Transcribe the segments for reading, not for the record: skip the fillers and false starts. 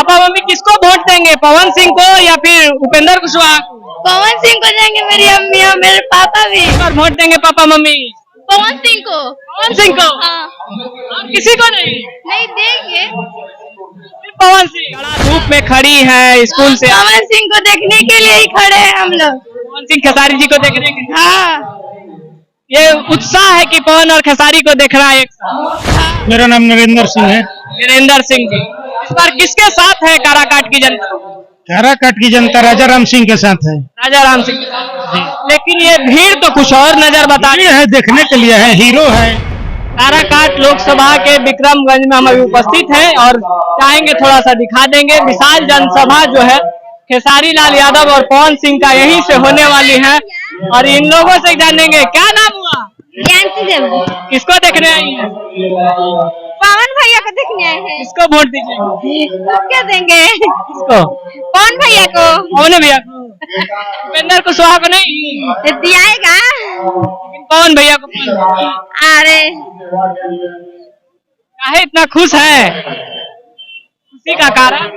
Papa mummy किसको vote देंगे, पवन सिंह को या फिर उपेंद्र कुशवाहा को? पवन सिंह को देंगे, मेरी अम्मी और मेरे पापा भी। और वोट देंगे पापा मम्मी पवन सिंह को। पवन सिंह को? हाँ। और किसी को नहीं? नहीं देंगे। पवन सिंह धूप में खड़ी है स्कूल से। पवन सिंह को देखने के लिए ही खड़े हैं हम लोग। पवन सिंह खेसारी जी को देखने के लिए? हाँ। ये उत्साह है कि पवन और खेसारी को देखना है एक साथ। मेरा नाम नरेंद्र सिंह है। नरेंद्र सिंह जी, इस बार किसके साथ है काराकाट की जनता? काराकाट की जनता राजा राम सिंह के साथ है। राजा राम सिंह के साथ। लेकिन ये भीड़ तो कुछ और नजर बता रही है, देखने के लिए है, हीरो है। काराकाट लोकसभा के विक्रमगंज में हम अभी उपस्थित हैं और चाहेंगे थोड़ा सा दिखा देंगे। विशाल जनसभा जो है खेसारी लाल यादव और पवन सिंह का यहीं से होने वाली है और इन लोगों से जानेंगे क्या नाम हुआ। किसको देखने आई है? पवन भैया को देखने आए हैं। किसको वोट दीजिए? तो क्या देंगे? किसको? पवन भैया को। पवन भैया को? उपेंद्र कुशवाहा को नहीं दियाएगा, लेकिन पवन भैया को। अरे काहे इतना खुश है? खुशी का कारण?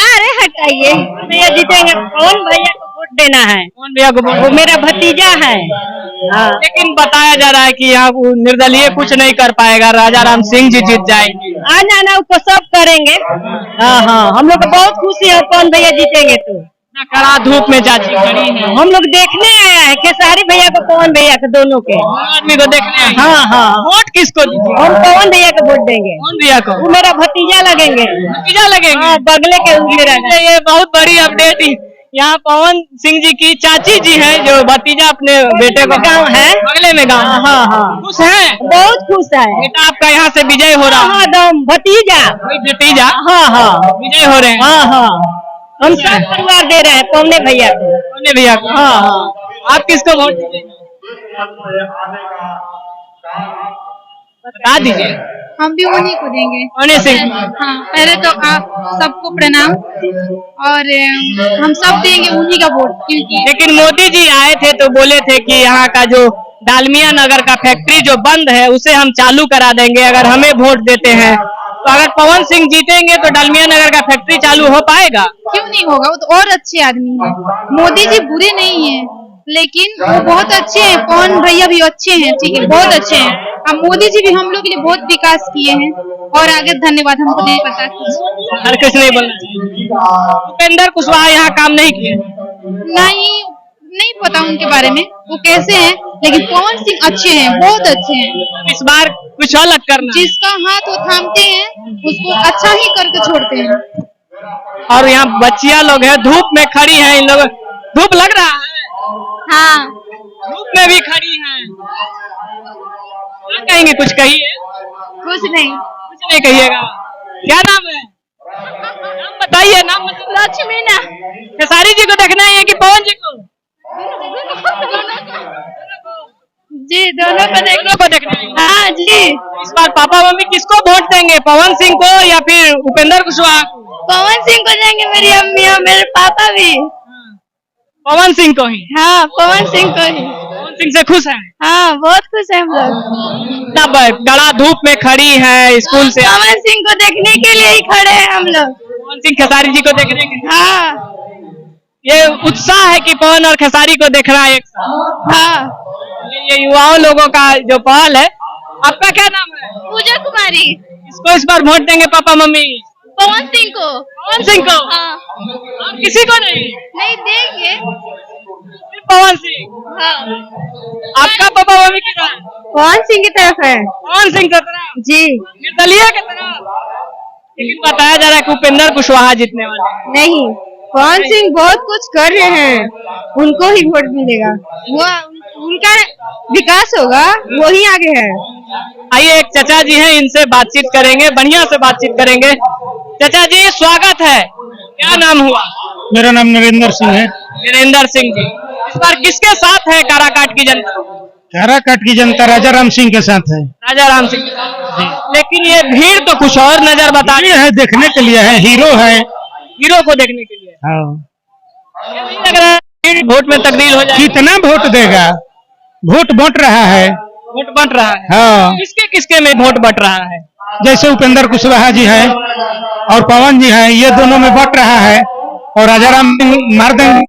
अरे हटाइए, भैया जीतेंगे, पवन भैया को वोट देना है। पवन भैया को? वो मेरा भतीजा है। हाँ। लेकिन बताया जा रहा है कि यहाँ निर्दलीय कुछ नहीं कर पाएगा, राजा राम सिंह जी जीत जाएंगे। आना ना उसको सब करेंगे। हाँ हाँ, हम लोग को बहुत खुशी है पवन भैया जीतेंगे तो। कड़ा धूप में चाची खड़ी है। हम लोग देखने आया है खेसारी भैया को, पवन भैया को, दोनों के आदमी को देखने आए। हाँ हाँ। वोट किसको दीजिए? हम पवन भैया को वोट देंगे। पवन भैया को? वो मेरा भतीजा लगेंगे। भतीजा लगेंगे? हाँ, बगले के मेरा। ये बहुत बड़ी अपडेट। यहाँ पवन सिंह जी की चाची जी है जो भतीजा अपने बेटे को गाँव है, बगले में गाँव। हाँ हाँ, खुश है? बहुत खुश है। बेटा आपका यहाँ से विजय हो रहा है? दम भतीजा। भतीजा? हाँ हाँ, विजय हो रहे हैं। हाँ हाँ, हम सब परिवार दे रहे हैं पवने भैया को। पवने भैया को? हाँ हाँ। आप किसको वोट दीजिएगा? बता दीजिए। हम भी उन्हीं को देंगे। पवन सिंह? हाँ, पहले तो आप सबको प्रणाम और हम सब देंगे उन्हीं का वोट, क्योंकि लेकिन मोदी जी आए थे तो बोले थे कि यहाँ का जो डालमिया नगर का फैक्ट्री जो बंद है उसे हम चालू करा देंगे अगर हमें वोट देते हैं। तो अगर पवन सिंह जीतेंगे तो डालमिया नगर का फैक्ट्री चालू हो पाएगा? क्यों नहीं होगा, वो तो और अच्छे आदमी हैं। मोदी जी बुरे नहीं हैं, लेकिन वो बहुत अच्छे हैं। पवन भैया भी अच्छे हैं, ठीक है, बहुत अच्छे हैं। अब मोदी जी भी हम लोग के लिए बहुत विकास किए हैं और आगे धन्यवाद हमको नहीं पता। हर कुछ नहीं बोलना। उपेंद्र कुशवाहा यहाँ काम नहीं किए? नहीं पता उनके बारे में वो कैसे हैं, लेकिन पवन सिंह अच्छे हैं, बहुत अच्छे हैं। इस बार कुछ अलग करना। जिसका हाथ वो थामते हैं उसको अच्छा ही करके छोड़ते हैं। और यहाँ बच्चियां लोग हैं, धूप में खड़ी हैं। इन लोग धूप लग रहा है? हाँ, धूप में भी खड़ी हैं। क्या कहेंगे? कुछ कहिए। कुछ नहीं कहिएगा। क्या नाम है? नाम बताइए। नाम लक्ष्मी ना। खेसारी जी को देखना है कि पवन जी को? जी दोनों को देखना है। हाँ जी। इस बार पापा मम्मी किसको वोट देंगे, पवन सिंह को या फिर उपेंद्र कुशवाहा को? पवन सिंह को देंगे, मेरी अम्मी और मेरे पापा भी। पवन सिंह को ही? हाँ, पवन सिंह को ही। पवन सिंह से खुश है? हाँ, बहुत खुश है हम लोग। तब कड़ा धूप में खड़ी है स्कूल से। पवन सिंह को देखने के लिए ही खड़े हैं हम लोग। पवन सिंह खेसारी जी को देखने के लिए? हाँ। ये उत्साह है कि पवन और खेसारी को देखना है एक साथ। हाँ। ये युवाओं लोगों का जो पहल है। आपका क्या नाम है? पूजा कुमारी। इसको इस बार वोट देंगे पापा मम्मी? पवन सिंह को। पवन सिंह को? हाँ। और किसी को नहीं? नहीं देंगे। पवन सिंह? हाँ। आपका पापा मम्मी की तरह? पवन सिंह की तरफ है। पवन सिंह की तरह? जी। निर्दलीय की तरह? लेकिन बताया जा रहा है कि उपेंद्र कुशवाहा जीतने वाले हैं। नहीं, पवन सिंह बहुत कुछ कर रहे हैं, उनको ही वोट मिलेगा। वो उनका विकास होगा, वो ही आगे है। आइए एक चाचा जी हैं, इनसे बातचीत करेंगे, बढ़िया से बातचीत करेंगे। चाचा जी स्वागत है। क्या नाम हुआ? मेरा नाम नरेंद्र सिंह है। नरेंद्र सिंह जी, इस बार किसके साथ है काराकाट की जनता? काराकाट की जनता राजा राम सिंह के साथ है। राजा राम सिंह के साथ। लेकिन ये भीड़ तो कुछ और नजर बता रही है, देखने के लिए है, हीरो है। हीरो को देखने के लिए? हाँ। ये नहीं लग रहा है वोट में तब्दील हो जाए? कितना वोट देगा? वोट बंट रहा है। वोट बंट रहा है? हाँ। किसके किसके में वोट बंट रहा है? जैसे उपेंद्र कुशवाहा जी हैं और पवन जी हैं, ये दोनों में बट रहा है और राजाराम सिंह मार देंगे